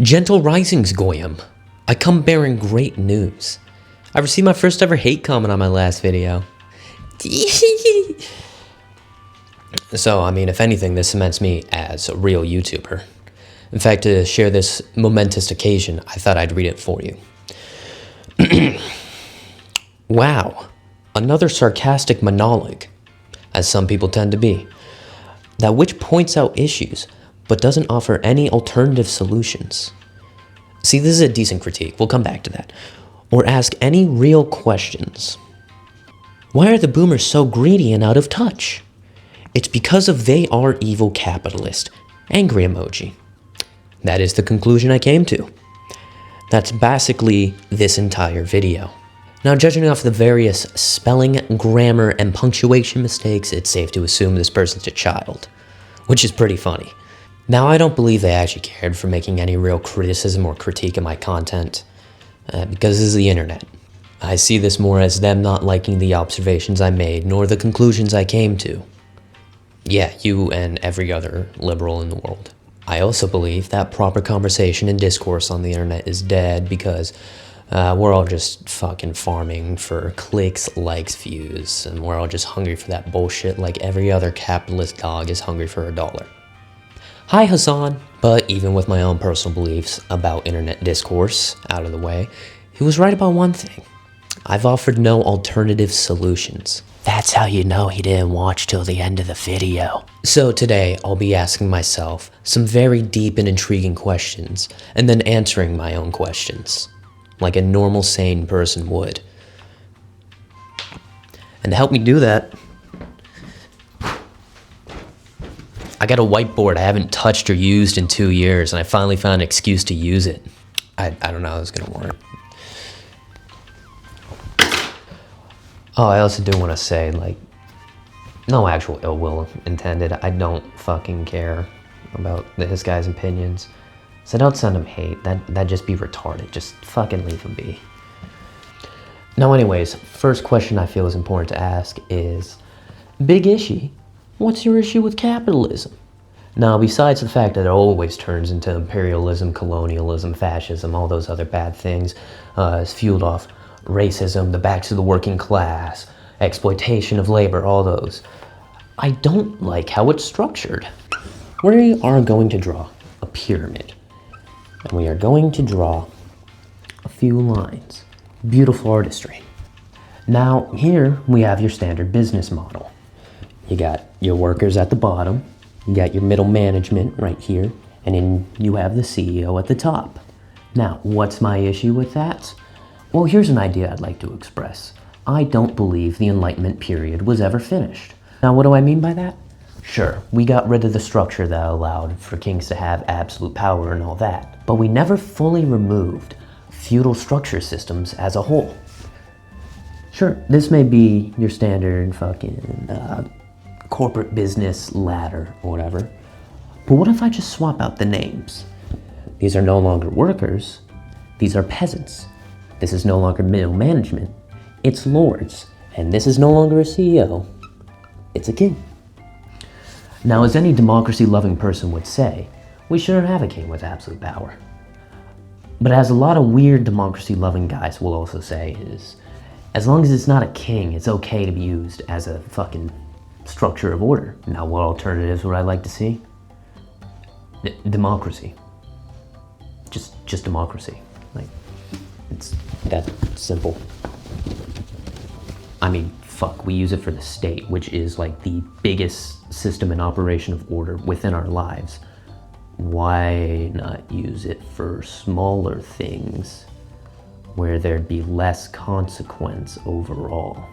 Gentle risings, Goyim. I come bearing great news. I received my first ever hate comment on my last video. So, I mean, if anything, this cements me as a real YouTuber. In fact, to share this momentous occasion, I thought I'd read it for you. Wow, another sarcastic monologue, as some people tend to be, that which points out issues, but doesn't offer any alternative solutions. See, this is a decent critique, we'll come back to that. Or ask any real questions. Why are the boomers so greedy and out of touch? It's because of they are evil capitalist. Angry emoji. That is the conclusion I came to. That's basically this entire video. Now, judging off the various spelling, grammar, and punctuation mistakes, it's safe to assume this person's a child, which is pretty funny. Now, I don't believe they actually cared for making any real criticism or critique of my content, because this is the internet. I see this more as them not liking the observations I made, nor the conclusions I came to. Yeah, you and every other liberal in the world. I also believe that proper conversation and discourse on the internet is dead because we're all just fucking farming for clicks, likes, views, and we're all just hungry for that bullshit like every other capitalist dog is hungry for $1. Hi, Hassan. But even with my own personal beliefs about internet discourse out of the way, he was right about one thing. I've offered no alternative solutions. That's how you know he didn't watch till the end of the video. So today, I'll be asking myself some very deep and intriguing questions, and then answering my own questions, like a normal, sane person would. And to help me do that, I got a whiteboard I haven't touched or used in 2 years, and I finally found an excuse to use it. I don't know how this is gonna work. Oh, I also do want to say, like, no actual ill will intended. I don't fucking care about this guy's opinions. So don't send him hate. That'd just be retarded. Just fucking leave him be. Now anyways, first question I feel is important to ask is, Big Ishi, what's your issue with capitalism? Now, besides the fact that it always turns into imperialism, colonialism, fascism, all those other bad things, is fueled off racism, the backs of the working class, exploitation of labor, all those. I don't like how it's structured. We are going to draw a pyramid, and we are going to draw a few lines. Beautiful artistry. Now, here we have your standard business model. You got your workers at the bottom, you got your middle management right here, and then you have the CEO at the top. Now, what's my issue with that? Well, here's an idea I'd like to express. I don't believe the Enlightenment period was ever finished. Now, what do I mean by that? Sure, we got rid of the structure that allowed for kings to have absolute power and all that, but we never fully removed feudal structure systems as a whole. Sure, this may be your standard fucking corporate business ladder or whatever, but what if I just swap out the names? These are no longer workers, these are peasants. This is no longer middle management, it's lords. And this is no longer a CEO, it's a king. Now, as any democracy-loving person would say, we shouldn't have a king with absolute power. But as a lot of weird democracy-loving guys will also say is, as long as it's not a king, it's okay to be used as a fucking structure of order. Now, what alternatives would I like to see? Democracy. Just democracy. Like, it's that simple. I mean, fuck, we use it for the state, which is like the biggest system and operation of order within our lives. Why not use it for smaller things where there'd be less consequence overall?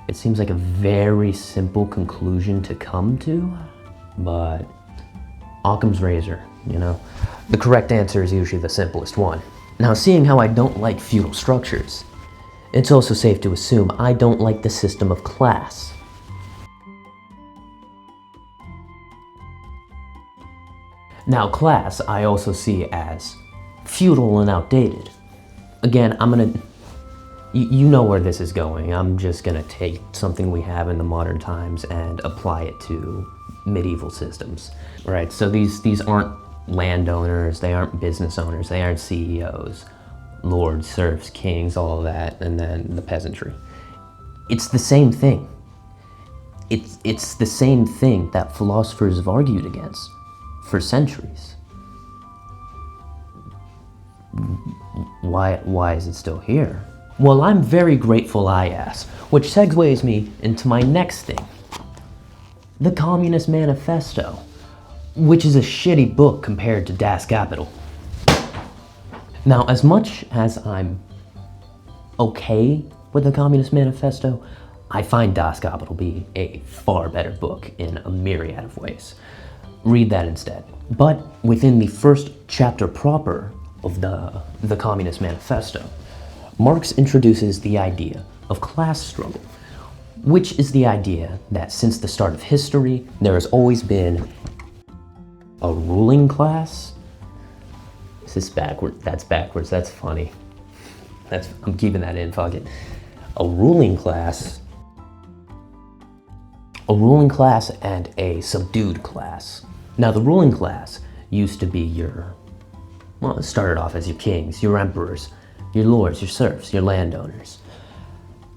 It seems like a very simple conclusion to come to, but Occam's razor, you know? The correct answer is usually the simplest one. Now, seeing how I don't like feudal structures, it's also safe to assume I don't like the system of class. Now, class I also see as feudal and outdated. Again, you know where this is going. I'm just gonna take something we have in the modern times and apply it to medieval systems, right? So these aren't landowners, they aren't business owners, they aren't CEOs, lords, serfs, kings, all of that, and then the peasantry. It's the same thing. It's the same thing that philosophers have argued against for centuries. Why is it still here? Well, I'm very grateful I asked, which segues me into my next thing. The Communist Manifesto, which is a shitty book compared to Das Kapital. Now, as much as I'm okay with the Communist Manifesto, I find Das Kapital be a far better book in a myriad of ways. Read that instead. But within the first chapter proper of the Communist Manifesto, Marx introduces the idea of class struggle, which is the idea that since the start of history, there has always been a ruling class. Is this backward? That's backwards, that's funny. I'm keeping that in, fuck it. A ruling class and a subdued class. Now the ruling class used to be it started off as your kings, your emperors, your lords, your serfs, your landowners.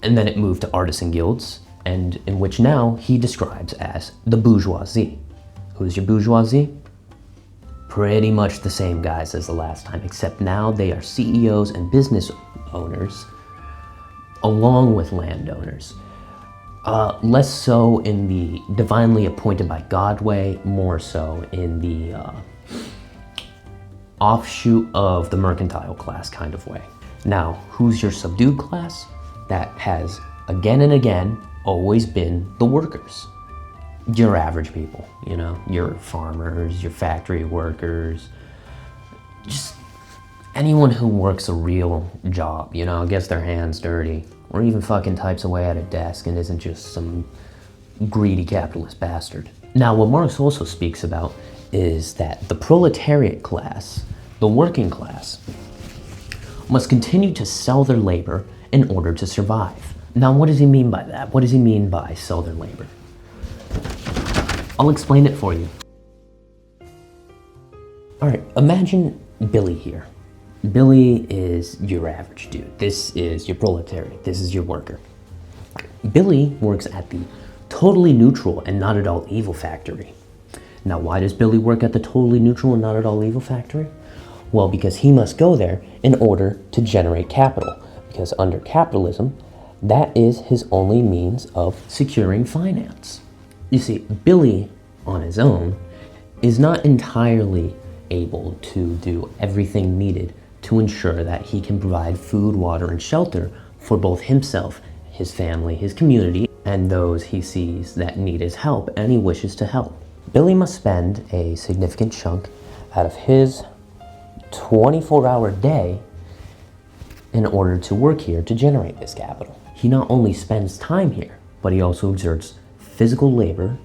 And then it moved to artisan guilds, and in which now he describes as the bourgeoisie. Who's your bourgeoisie? Pretty much the same guys as the last time, except now they are CEOs and business owners, along with landowners. Less so in the divinely appointed by God way, more so in the offshoot of the mercantile class kind of way. Now, who's your subdued class? That has, again and again, always been the workers. Your average people, you know, your farmers, your factory workers, just anyone who works a real job, you know, gets their hands dirty, or even fucking types away at a desk and isn't just some greedy capitalist bastard. Now, what Marx also speaks about is that the proletariat class, the working class, must continue to sell their labor in order to survive. Now, what does he mean by that? What does he mean by sell their labor? I'll explain it for you. All right, imagine Billy here. Billy is your average dude. This is your proletariat. This is your worker. Billy works at the totally neutral and not at all evil factory. Now, why does Billy work at the totally neutral and not at all evil factory? Well, because he must go there in order to generate capital. Because under capitalism, that is his only means of securing finance. You see, Billy on his own is not entirely able to do everything needed to ensure that he can provide food, water, and shelter for both himself, his family, his community, and those he sees that need his help and he wishes to help. Billy must spend a significant chunk out of his 24-hour day in order to work here to generate this capital. He not only spends time here, but he also exerts physical labor,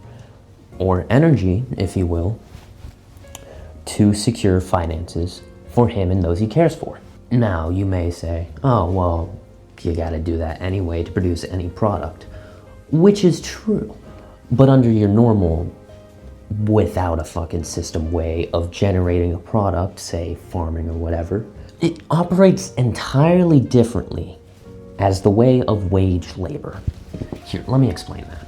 or energy, if you will, to secure finances for him and those he cares for. Now, you may say, oh, well, you gotta do that anyway to produce any product, which is true. But under your normal, without a fucking system way of generating a product, say farming or whatever, it operates entirely differently as the way of wage labor. Here, let me explain that.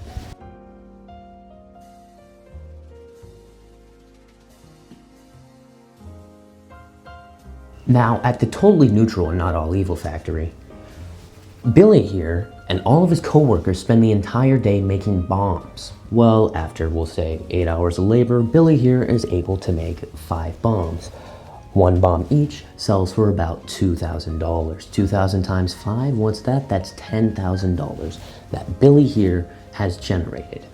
Now, at the totally neutral and not all evil factory, Billy here and all of his co-workers spend the entire day making bombs. Well, after, we'll say, 8 hours of labor, Billy here is able to make 5 bombs. 1 bomb each sells for about $2,000. 2,000 times 5, what's that? That's $10,000 that Billy here has generated.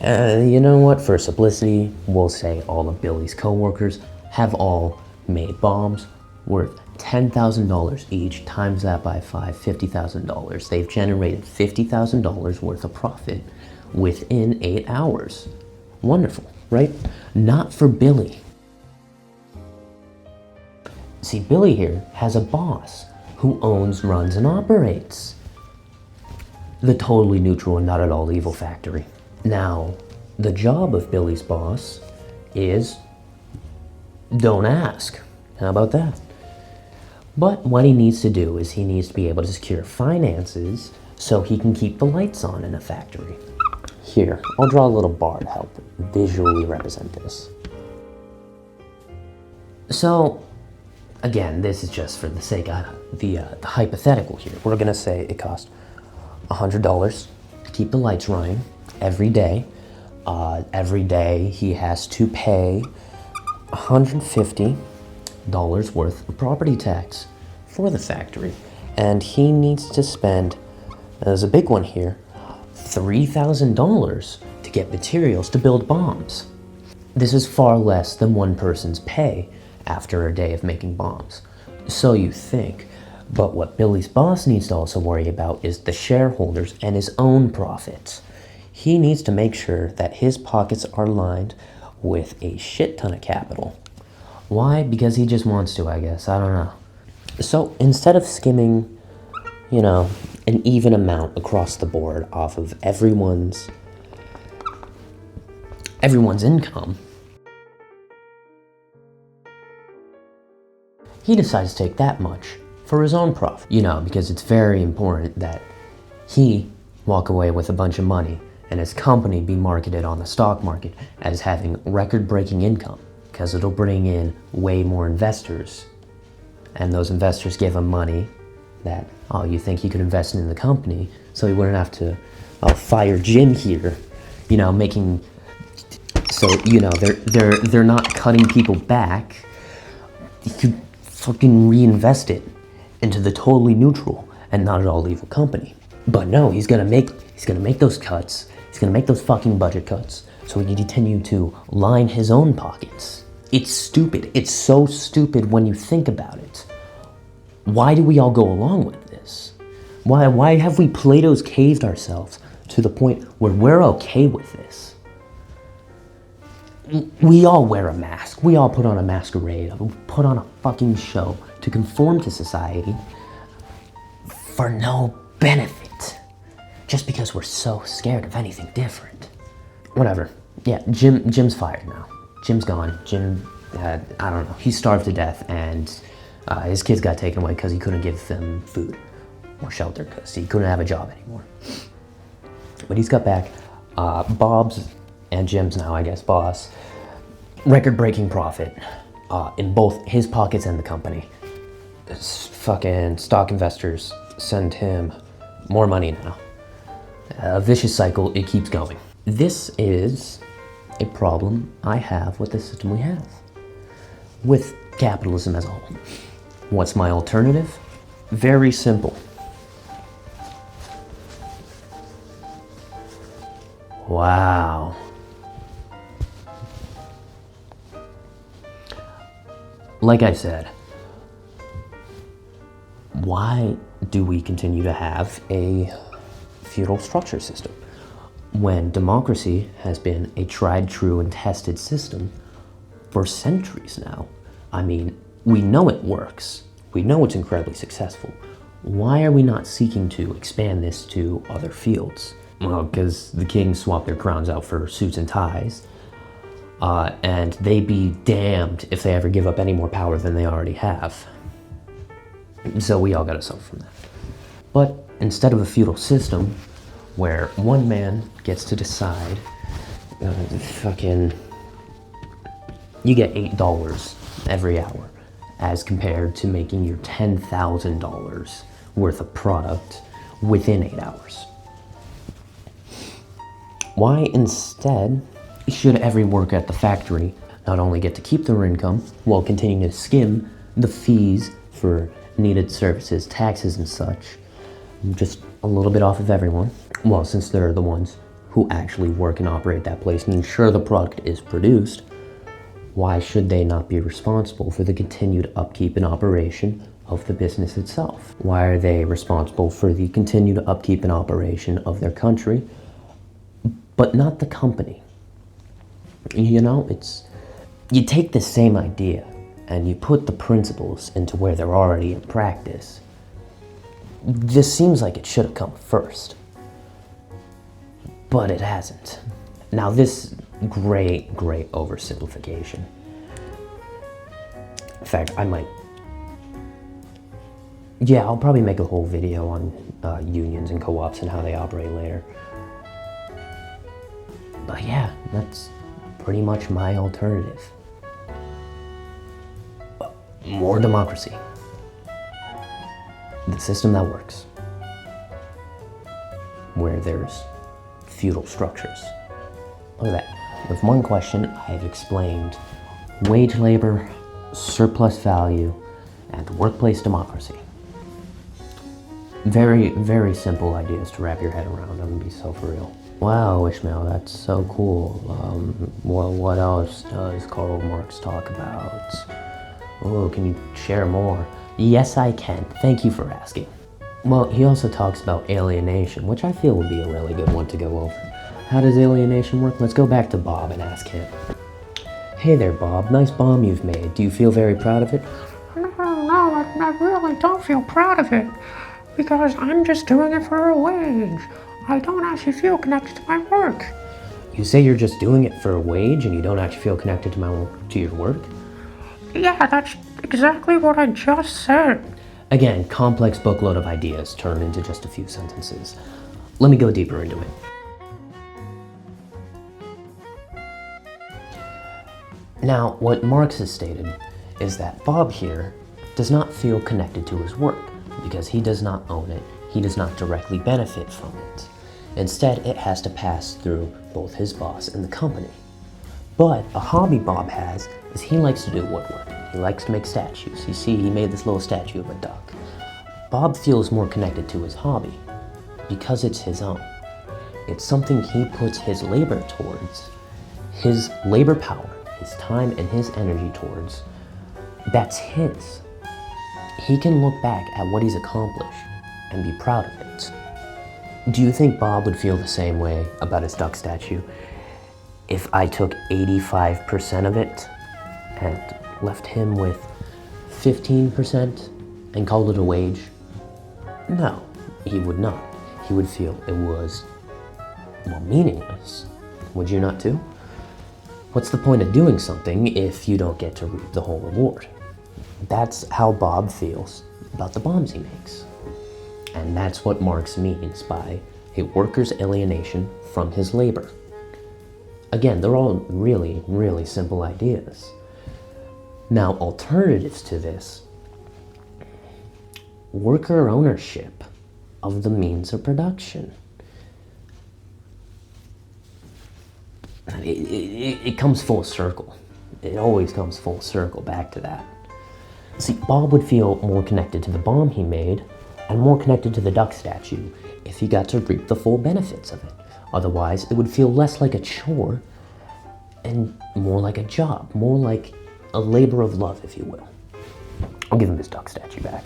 You know what? For simplicity, we'll say all of Billy's co-workers have all made bombs worth $10,000 each, times that by 5, $50,000. They've generated $50,000 worth of profit within 8 hours. Wonderful, right? Not for Billy. See, Billy here has a boss who owns, runs, and operates the totally neutral and not at all evil factory. Now, The job of Billy's boss is don't ask. How about that? But what he needs to do is he needs to be able to secure finances so he can keep the lights on in a factory. Here, I'll draw a little bar to help visually represent this. So, again, this is just for the sake of the hypothetical here. We're gonna say it cost $100 to keep the lights running every day. Every day he has to pay $150 worth of property tax for the factory. And he needs to spend, there's a big one here, $3,000 to get materials to build bombs. This is far less than one person's pay after a day of making bombs. So you think. But what Billy's boss needs to also worry about is the shareholders and his own profits. He needs to make sure that his pockets are lined with a shit ton of capital. Why? Because he just wants to, I guess. I don't know. So instead of skimming, an even amount across the board off of everyone's income, he decides to take that much for his own profit. Because it's very important that he walk away with a bunch of money and his company be marketed on the stock market as having record-breaking income, because it'll bring in way more investors. And those investors give him money that, you think he could invest in the company, so he wouldn't have to fire Jim here, making, so, they're not cutting people back. He could fucking reinvest it into the totally neutral and not at all evil company. But no, he's gonna make those cuts. He's gonna make those fucking budget cuts so he can continue to line his own pockets. It's stupid. It's so stupid when you think about it. Why do we all go along with this? Why have we Plato's caved ourselves to the point where we're okay with this? We all wear a mask. We all put on a masquerade. We put on a fucking show to conform to society for no benefit. Just because we're so scared of anything different. Whatever. Yeah, Jim's fired now. Jim's gone. Jim, I don't know, he starved to death, and his kids got taken away because he couldn't give them food or shelter because he couldn't have a job anymore. But he's got back. Bob's and Jim's now, I guess, boss. Record-breaking profit in both his pockets and the company. Fucking stock investors send him more money now. A vicious cycle, it keeps going. This is a problem I have with the system we have, with capitalism as a whole. What's my alternative? Very simple. Wow. Like I said, why do we continue to have a feudal structure system when democracy has been a tried, true, and tested system for centuries now? I mean, we know it works. We know it's incredibly successful. Why are we not seeking to expand this to other fields? Well, because the kings swap their crowns out for suits and ties, and they be damned if they ever give up any more power than they already have. So we all gotta suffer from that. But instead of a feudal system where one man gets to decide, you get $8 every hour as compared to making your $10,000 worth of product within 8 hours. Why instead should every worker at the factory not only get to keep their income while continuing to skim the fees for needed services, taxes and such, just a little bit off of everyone? Well, since they're the ones who actually work and operate that place and ensure the product is produced, why should they not be responsible for the continued upkeep and operation of the business itself? Why are they responsible for the continued upkeep and operation of their country, but not the company? You take the same idea and you put the principles into where they're already in practice. This seems like it should have come first, but it hasn't. Now this great oversimplification. In fact, I'll probably make a whole video on unions and co-ops and how they operate later. But yeah, that's pretty much my alternative. More democracy. The system that works. Where there's feudal structures. Look at that. With one question, I've explained wage labor, surplus value, and workplace democracy. Very simple ideas to wrap your head around. I'm gonna be so for real. Wow, Ishmael, that's so cool. Well, what else does Karl Marx talk about? Oh, can you share more? Yes, I can. Thank you for asking. Well, he also talks about alienation, which I feel would be a really good one to go over. How does alienation work? Let's go back to Bob and ask him. Hey there, Bob. Nice bomb you've made. Do you feel very proud of it? No, I really don't feel proud of it. Because I'm just doing it for a wage. I don't actually feel connected to my work. You say you're just doing it for a wage and you don't actually feel connected to your work? Yeah, that's exactly what I just said. Again, complex bookload of ideas turned into just a few sentences. Let me go deeper into it. Now, what Marx has stated is that Bob here does not feel connected to his work because he does not own it, he does not directly benefit from it. Instead, it has to pass through both his boss and the company. But a hobby Bob has is he likes to do woodwork. He likes to make statues. You see, he made this little statue of a duck. Bob feels more connected to his hobby because it's his own. It's something he puts his labor towards, his labor power, his time and his energy towards. That's his. He can look back at what he's accomplished and be proud of it. Do you think Bob would feel the same way about his duck statue if I took 85% of it and left him with 15% and called it a wage? No, he would not. He would feel it was, well, meaningless. Would you not too? What's the point of doing something if you don't get to reap the whole reward? That's how Bob feels about the bombs he makes. And that's what Marx means by a worker's alienation from his labor. Again, they're all really simple ideas. Now, alternatives to this: worker ownership of the means of production. It comes full circle. It always comes full circle back to that. See, Bob would feel more connected to the bomb he made and more connected to the duck statue if he got to reap the full benefits of it. Otherwise, it would feel less like a chore and more like a job, more like a labor of love, if you will. I'll give him his duck statue back.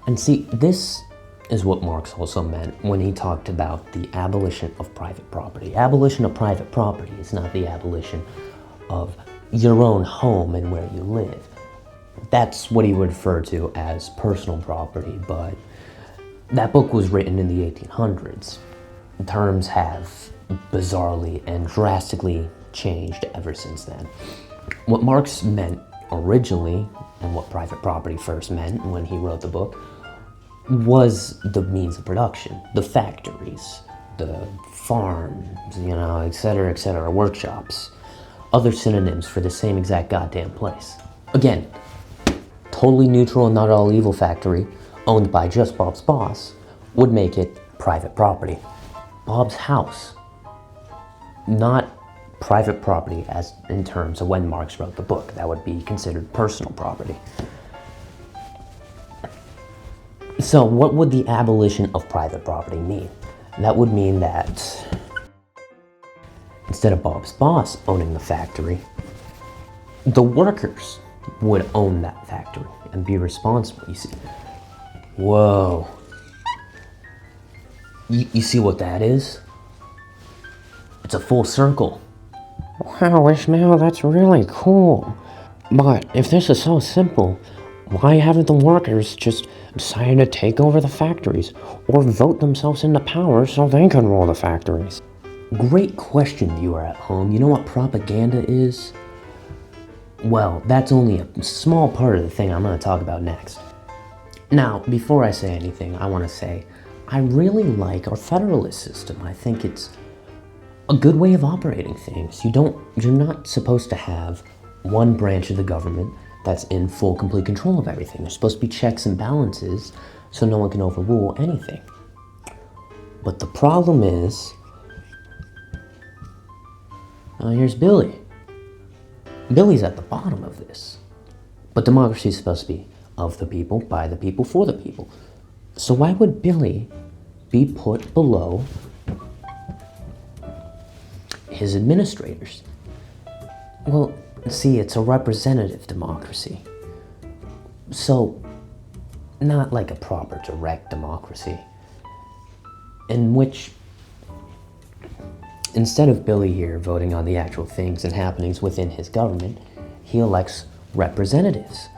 And see, this is what Marx also meant when he talked about the abolition of private property. Abolition of private property is not the abolition of your own home and where you live. That's what he would refer to as personal property, but that book was written in the 1800s. Terms have bizarrely and drastically changed ever since then. What Marx meant originally, and what private property first meant when he wrote the book, was the means of production, the factories, the farms, et cetera, workshops, other synonyms for the same exact goddamn place. Again, totally neutral and not all evil factory, owned by just Bob's boss, would make it private property. Bob's house, not private property as in terms of when Marx wrote the book. That would be considered personal property. So what would the abolition of private property mean? That would mean that instead of Bob's boss owning the factory, the workers would own that factory and be responsible. You see, whoa. You see what that is? It's a full circle. Wow, Ishmael, that's really cool. But if this is so simple, why haven't the workers just decided to take over the factories or vote themselves into power so they can rule the factories? Great question, viewer at home. You know what propaganda is? Well, that's only a small part of the thing I'm going to talk about next. Now, before I say anything, I want to say I really like our federalist system. I think it's a good way of operating things. You're not supposed to have one branch of the government that's in full, complete control of everything. There's supposed to be checks and balances so no one can overrule anything. But the problem is, here's Billy. Billy's at the bottom of this. But democracy is supposed to be of the people, by the people, for the people. So why would Billy be put below his administrators? Well, see, it's a representative democracy. So, not like a proper direct democracy, in which, instead of Billy here voting on the actual things and happenings within his government, he elects representatives.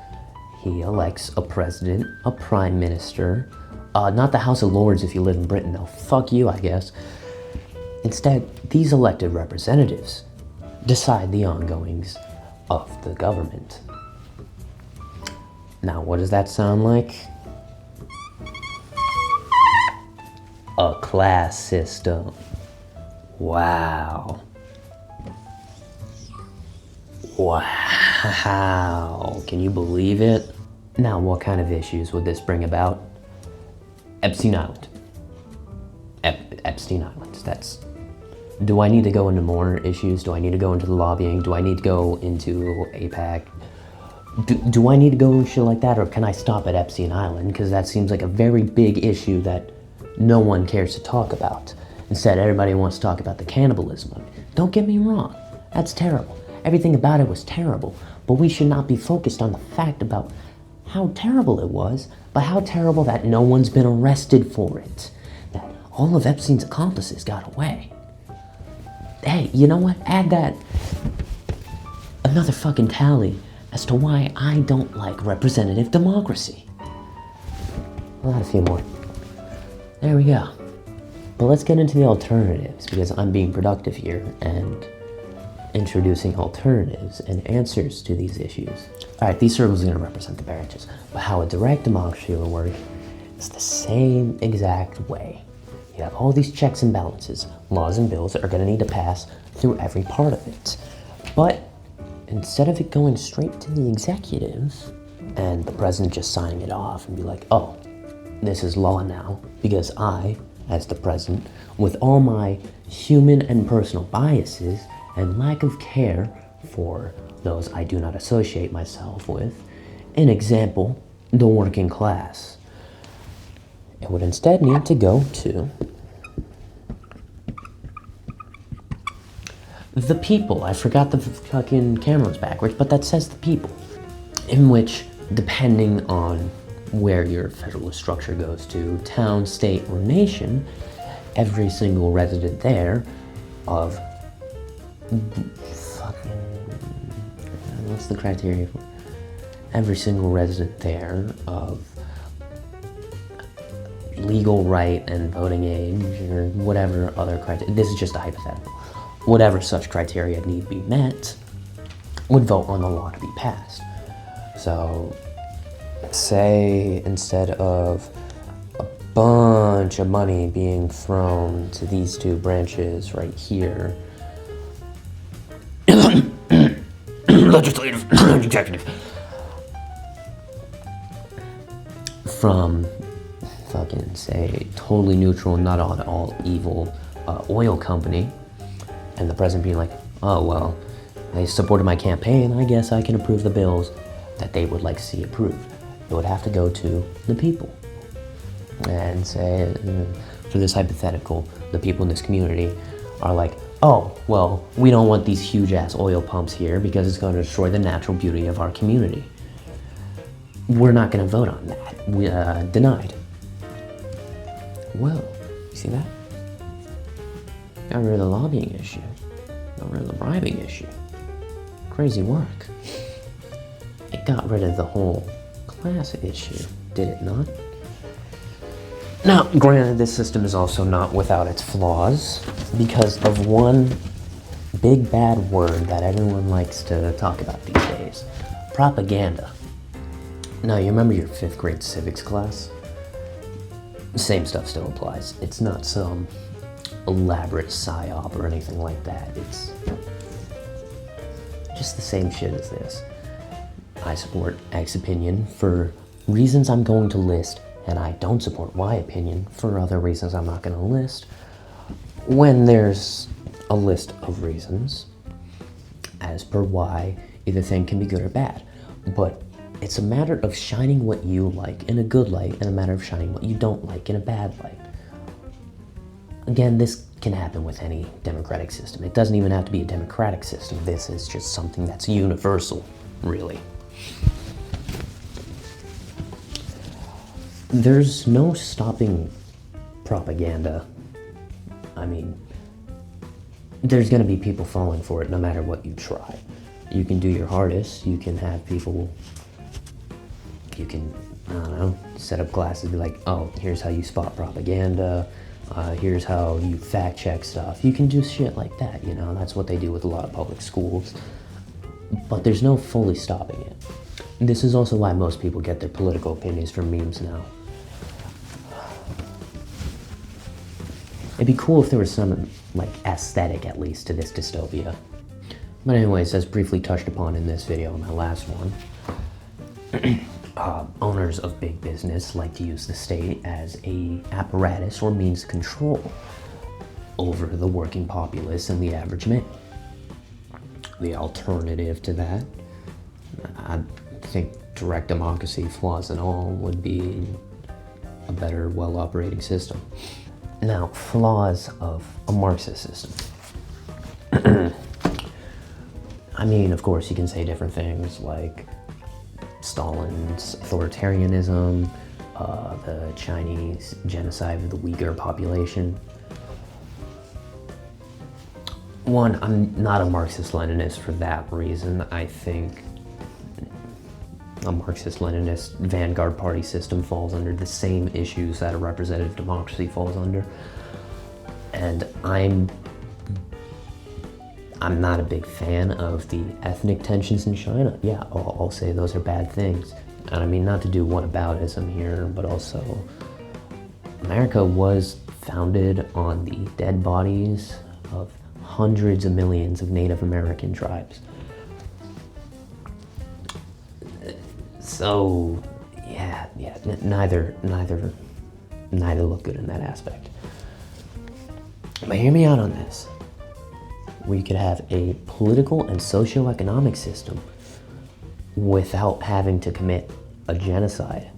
He elects a president, a prime minister, not the House of Lords if you live in Britain, though. Fuck you, I guess. Instead, these elected representatives decide the ongoings of the government. Now, what does that sound like? A class system. Wow. Wow. Can you believe it? Now, what kind of issues would this bring about? Epstein Island. Epstein Island. Do I need to go into more issues? Do I need to go into the lobbying? Do I need to go into APAC? Do I need to go and shit like that? Or can I stop at Epstein Island? Because that seems like a very big issue that no one cares to talk about. Instead, everybody wants to talk about the cannibalism of it. Don't get me wrong. That's terrible. Everything about it was terrible. But we should not be focused on the fact about how terrible it was, but how terrible that no one's been arrested for it. That all of Epstein's accomplices got away. Hey, you know what? Add that another fucking tally as to why I don't like representative democracy. I'll add a few more. There we go. But let's get into the alternatives, because I'm being productive here and introducing alternatives and answers to these issues. Alright, these circles are going to represent the branches, but how a direct democracy will work is the same exact way. You have all these checks and balances, laws and bills that are going to need to pass through every part of it. But instead of it going straight to the executive and the president just signing it off and be like, oh, this is law now, because I, as the president, with all my human and personal biases and lack of care for those I do not associate myself with, an example, the working class. It would instead need to go to the people. I forgot the fucking camera's backwards, but that says the people. In which, depending on where your federalist structure goes to, town, state, or nation, every single resident there of what's the criteria for every single resident there of legal right and voting age, or whatever other criteria, this is just a hypothetical, whatever such criteria need to be met, would vote on the law to be passed. So, say instead of a bunch of money being thrown to these two branches right here, legislative, executive, from fucking, say, totally neutral, not at all evil oil company, and the president being like, oh, well, they supported my campaign, I guess I can approve the bills that they would like to see approved. It would have to go to the people. And say, for this hypothetical, the people in this community are like, oh, well, we don't want these huge-ass oil pumps here because it's going to destroy the natural beauty of our community. We're not going to vote on that. We denied. Well, you see that? Got rid of the lobbying issue. Got rid of the bribing issue. Crazy work. It got rid of the whole class issue, did it not? Now, granted, this system is also not without its flaws because of one big bad word that everyone likes to talk about these days: propaganda. Now, you remember your 5th grade civics class? The same stuff still applies. It's not some elaborate psyop or anything like that. It's just the same shit as this. I support X opinion for reasons I'm going to list, and I don't support Y opinion for other reasons I'm not going to list. When there's a list of reasons, as per Y, either thing can be good or bad. But it's a matter of shining what you like in a good light and a matter of shining what you don't like in a bad light. Again, this can happen with any democratic system. It doesn't even have to be a democratic system. This is just something that's universal, really. There's no stopping propaganda. I mean, there's going to be people falling for it no matter what you try. You can do your hardest. You can have people, you can, I don't know, set up classes, be like, oh, here's how you spot propaganda. Here's how you fact check stuff. You can do shit like that, you know. That's what they do with a lot of public schools. But there's no fully stopping it. This is also why most people get their political opinions from memes now. It'd be cool if there was some, like, aesthetic, at least, to this dystopia. But anyways, as briefly touched upon in this video, my last one, owners of big business like to use the state as a apparatus or means of control over the working populace and the average man. The alternative to that, I think direct democracy, flaws and all, would be a better, well-operating system. Now, flaws of a Marxist system. I mean, of course, you can say different things like Stalin's authoritarianism, the Chinese genocide of the Uyghur population. One, I'm not a Marxist-Leninist for that reason. I think a Marxist-Leninist vanguard party system falls under the same issues that a representative democracy falls under. And I'm not a big fan of the ethnic tensions in China. Yeah, I'll say those are bad things. And I mean, not to do whataboutism here, but also America was founded on the dead bodies of hundreds of millions of Native American tribes. So, yeah, neither look good in that aspect. But hear me out on this. We could have a political and socio-economic system without having to commit a genocide.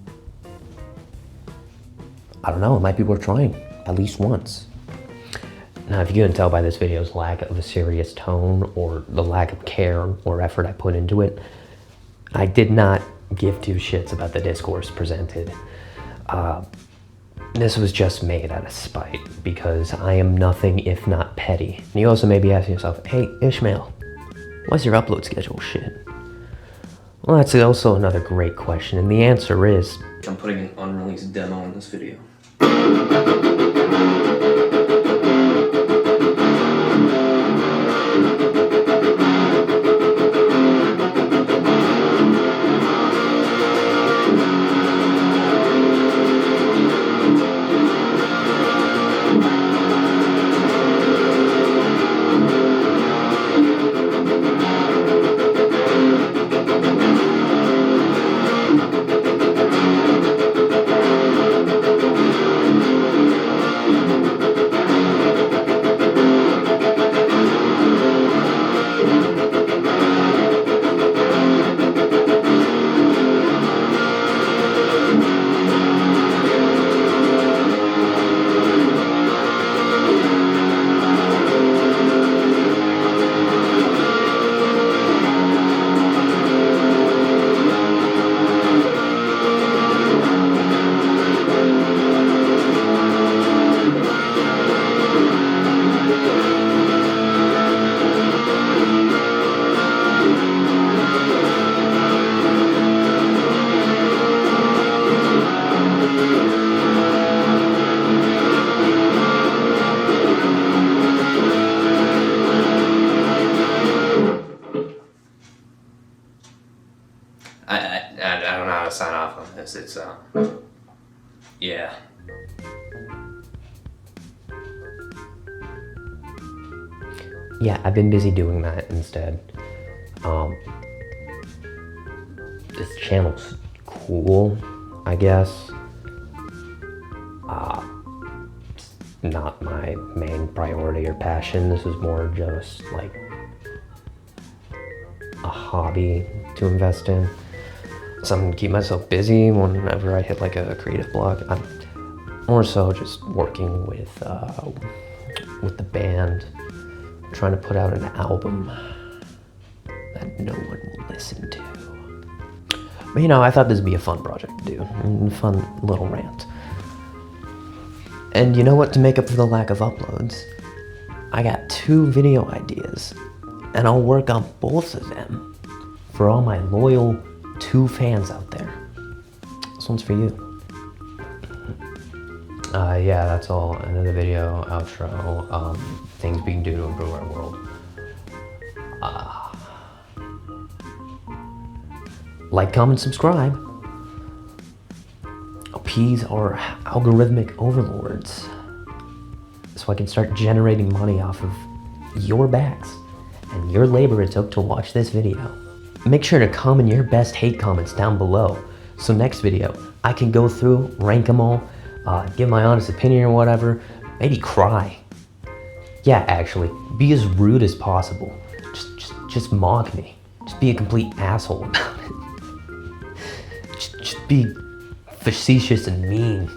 I don't know, it might be worth trying, at least once. Now, if you couldn't tell by this video's lack of a serious tone or the lack of care or effort I put into it, I did not give two shits about the discourse presented. This was just made out of spite because I am nothing if not petty. And you also may be asking yourself, hey, Ishmael, what's your upload schedule shit? Well, that's also another great question, and the answer is... I'm putting an unreleased demo in this video. I don't know how to sign off on this. It's, yeah. Yeah, I've been busy doing that instead. This channel's cool, I guess. It's not my main priority or passion. This is more just like a hobby to invest in. Something to keep myself busy whenever I hit like a creative block. I'm more so just working with the band, trying to put out an album that no one will listen to. But you know, I thought this would be a fun project to do, a fun little rant. And you know what, to make up for the lack of uploads, I got 2 video ideas, and I'll work on both of them for all my loyal 2 fans out there. This one's for you. Yeah, that's all. End of the video, outro, things we can do to improve our world. Like, comment, subscribe. Appease our algorithmic overlords so I can start generating money off of your backs and your labor it took to watch this video. Make sure to comment your best hate comments down below, so next video I can go through, rank them all, give my honest opinion or whatever, maybe cry. Yeah, actually, be as rude as possible. Just mock me. Just be a complete asshole about it. Just be facetious and mean.